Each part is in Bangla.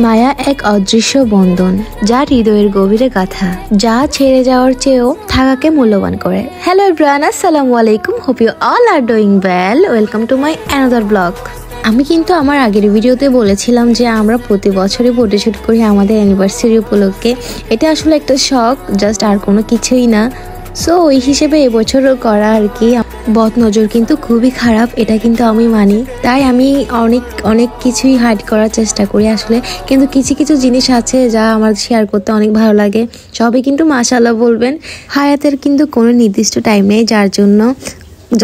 মায়া এক অদৃশ্য বন্ধন, যা হৃদয়ের গভীরে গাথা, যা ছেড়ে যাওয়ার চেয়েও থাকাকে মূল্যবান করে। হ্যালো এভরিওয়ান, আসসালামু আলাইকুম, hope you all are doing well. Welcome to my another blog. আমি কিন্তু আমার আগের ভিডিওতে বলেছিলাম যে আমরা প্রতি বছরই ফটোশুট করি আমাদের অ্যানিভার্সারি উপলক্ষে। এটা আসলে একটা শখ, জাস্ট আর কোনো কিছুই না। সো ওই হিসেবে এবছরও করা আর কি। বদনজর কিন্তু খুবই খারাপ, এটা কিন্তু আমি মানি। তাই আমি অনেক কিছুই হাইড করার চেষ্টা করি আসলে, কিন্তু কিছু কিছু জিনিস আছে যা আমার শেয়ার করতে অনেক ভালো লাগে। সবই কিন্তু মাশাআল্লাহ বলবেন। হায়াতের কিন্তু কোনো নির্দিষ্ট টাইম নেই, যার জন্য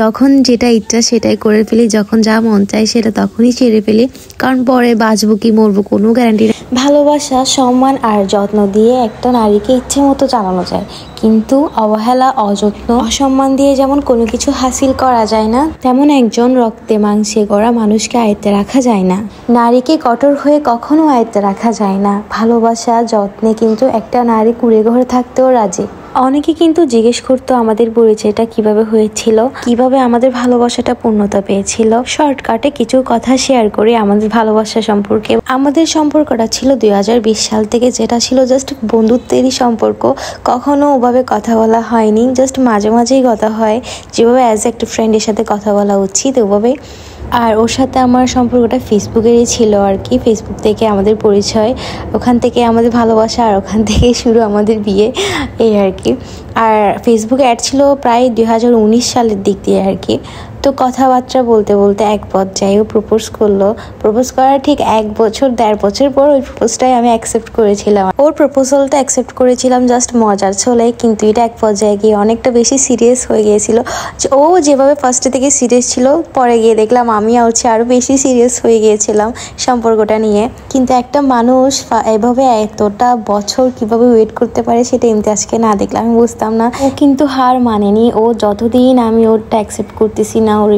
যখন যেটা ইচ্ছা সেটাই করে ফেলি, যখন যা মন চায় সেটা তখনই ছেড়ে ফেলি, কারণ পরে বাঁচবো কি মরবো কোনো গ্যারান্টি নেই। ভালোবাসা, সম্মান আর যত্ন দিয়ে একটা নারীকে ইচ্ছে মতো চালানো যায়, কিন্তু অবহেলা, অযত্ন, অসম্মান দিয়ে যেমন কোনো কিছু হাসিল করা যায় না, তেমন একজন রক্তে মাংসে গড়া মানুষকে আয়ত্তে রাখা যায় না। নারীকে কঠোর হয়ে কখনো আয়ত্তে রাখা যায় না। ভালোবাসা, যত্নে কিন্তু একটা নারী কুঁড়ে ঘরে থাকতেও রাজি। অনেকে কিন্তু জিজ্ঞেস করতো আমাদের পরিচয়টা কিভাবে হয়েছিল, কিভাবে আমাদের ভালোবাসাটা পূর্ণতা পেয়েছিল। শর্টকাটে কিছু কথা শেয়ার করি আমাদের ভালোবাসা সম্পর্কে। আমাদের সম্পর্কটা ছিল 2020 সাল থেকে, যেটা ছিল জাস্ট বন্ধুত্বেরই সম্পর্ক। কখনো ওভাবে কথা বলা হয়নি, জাস্ট মাঝে মাঝেই কথা হয়, যেভাবে অ্যাজ একটা ফ্রেন্ডের সাথে কথা বলা উচিত ওভাবে। আর ওর সাথে আমার সম্পর্কটা ফেসবুকেরই ছিল আর কি। ফেসবুক থেকে আমাদের পরিচয়, ওখান থেকে আমাদের ভালোবাসা, আর ওখান থেকেই শুরু আমাদের বিয়ে, এই আর কি। আর ফেসবুকে অ্যাড ছিল প্রায় 2019 সালের দিক দিয়ে আর কি। তো কথাবার্তা বলতে বলতে এক পর্যায়ে ও প্রপোজ করলো। প্রপোজ করার ঠিক 1-1.5 বছর পর ওই প্রপোজটাই আমি অ্যাকসেপ্ট করেছিলাম। ওর প্রপোজালটা অ্যাকসেপ্ট করেছিলাম জাস্ট মজার ছলে, কিন্তু এটা এক পর্যায়ে গিয়ে অনেকটা বেশি সিরিয়াস হয়ে গিয়েছিল। ও যেভাবে ফার্স্টে থেকে সিরিয়াস ছিল, পরে গিয়ে দেখলাম আমি হচ্ছে আরও বেশি সিরিয়াস হয়ে গিয়েছিলাম সম্পর্কটা নিয়ে। কিন্তু একটা মানুষ এভাবে এতটা বছর কিভাবে ওয়েট করতে পারে সেটা ইমতিয়াজকে না দেখলে আমি বুঝতাম না। ও কিন্তু হার মানেনি। ও যতদিন আমি ওরটা অ্যাকসেপ্ট করতেছি না, ওর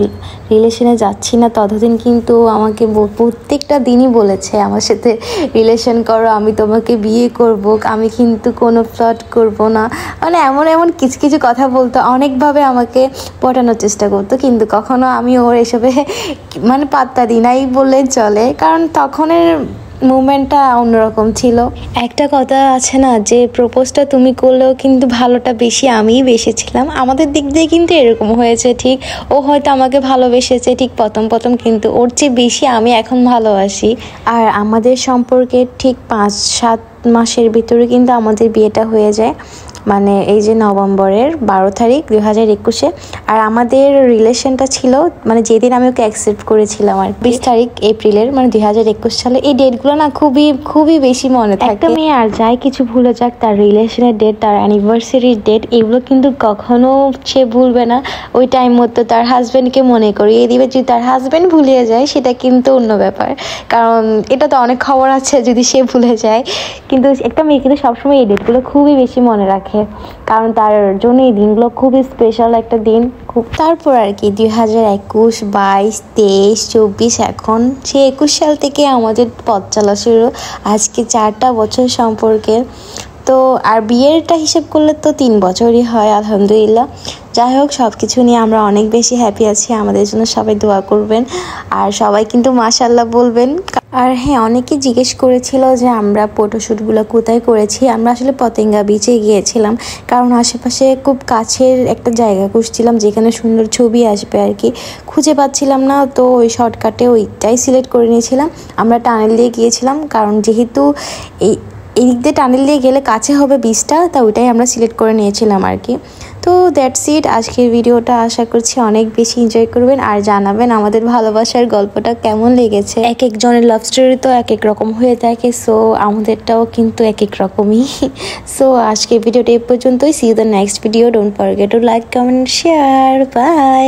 রিলেশনে যাচ্ছি না, ততদিন কিন্তু আমাকে প্রত্যেকটা দিনই বলেছে আমার সাথে রিলেশন করো, আমি তোমাকে বিয়ে করব, আমি কিন্তু কোনো ফ্লট করব না, মানে এমন এমন কিছু কিছু কথা বলতো, অনেকভাবে আমাকে পটানোর চেষ্টা করতো। কিন্তু কখনো আমি ওর এসবে মানে পাত্তা দিই নাই বললে চলে, কারণ তখনের মুভমেন্টটা অন্যরকম ছিল। একটা কথা আছে না, যে প্রপোজটা তুমি করলেও কিন্তু ভালোটা বেশি আমিই বেসেছিলাম। আমাদের দিক দিয়ে কিন্তু এরকম হয়েছে ঠিক। ও হয়তো আমাকে ভালোবেসেছে ঠিক প্রথম, কিন্তু ওর চেয়ে বেশি আমি এখন ভালোবাসি। আর আমাদের সম্পর্কের ঠিক 5-7 মাসের ভিতরে কিন্তু আমাদের বিয়েটা হয়ে যায়, মানে এই যে নভেম্বরের 12 তারিখ 2021-এ। আর আমাদের রিলেশনটা ছিল মানে যেদিন আমি ওকে অ্যাকসেপ্ট করেছিলাম আর 20 তারিখ এপ্রিলের, মানে 2021 সালে। এই ডেটগুলো না খুবই বেশি মনে থাকে। একটা মেয়ে আর যাই কিছু ভুলে যাক, তার রিলেশনের ডেট, তার অ্যানিভার্সারির ডেট, এগুলো কিন্তু কখনো সে ভুলবে না। ওই টাইম মতো তার হাজব্যান্ডকে মনে করিয়ে দিবে। যদি তার হাজব্যান্ড ভুলিয়ে যায় সেটা কিন্তু অন্য ব্যাপার, কারণ এটা তো অনেক খবর আছে যদি সে ভুলে যায়। কিন্তু একটা মেয়ে কিন্তু সবসময় এই ডেটগুলো খুবই বেশি মনে রাখে, কারণ তার জন্য এই দিনগুলো খুবই স্পেশাল একটা দিন। তারপর আর কি 2021, 22, 23, 24, এখন সে 21 সাল থেকে আমাদের পথ চলা শুরু। আজকে 4টা বছর সম্পর্কের। তো আর বিয়েরটা হিসেব করলে তো 3 বছরই হয়, আলহামদুলিল্লাহ। যাই হোক, সব কিছু নিয়ে আমরা অনেক বেশি হ্যাপি আছি। আমাদের জন্য সবাই দোয়া করবেন, আর সবাই কিন্তু মাশাআল্লাহ বলবেন। আর হ্যাঁ, অনেকে জিজ্ঞেস করেছিল যে আমরা ফটোশ্যুটগুলো কোথায় করেছি। আমরা আসলে পতেঙ্গা বিচে গিয়েছিলাম, কারণ আশেপাশে খুব কাছের একটা জায়গা খুঁজছিলাম যেখানে সুন্দর ছবি আসবে আর কি। খুঁজে পাচ্ছিলাম না, তো ওই শর্টকাটে ওইটাই সিলেক্ট করে নিয়েছিলাম। আমরা টানেল দিয়ে গিয়েছিলাম, কারণ যেহেতু এই দিক দিয়ে টানেল দিয়ে গেলে কাছে হবে বিচটা, তা ওইটাই আমরা সিলেক্ট করে নিয়েছিলাম আর কি। তো দ্যাটস ইট আজকের ভিডিওটা। আশা করছি অনেক বেশি এনজয় করবেন, আর জানাবেন আমাদের ভালোবাসার গল্পটা কেমন লেগেছে। এক একজনের লাভ স্টোরি তো এক এক রকম হয়ে থাকে, সো আমাদেরটাও কিন্তু এক এক রকমই। সো আজকের ভিডিওটা এই পর্যন্তই। See you the next video. Don't forget to like, comment, share. By.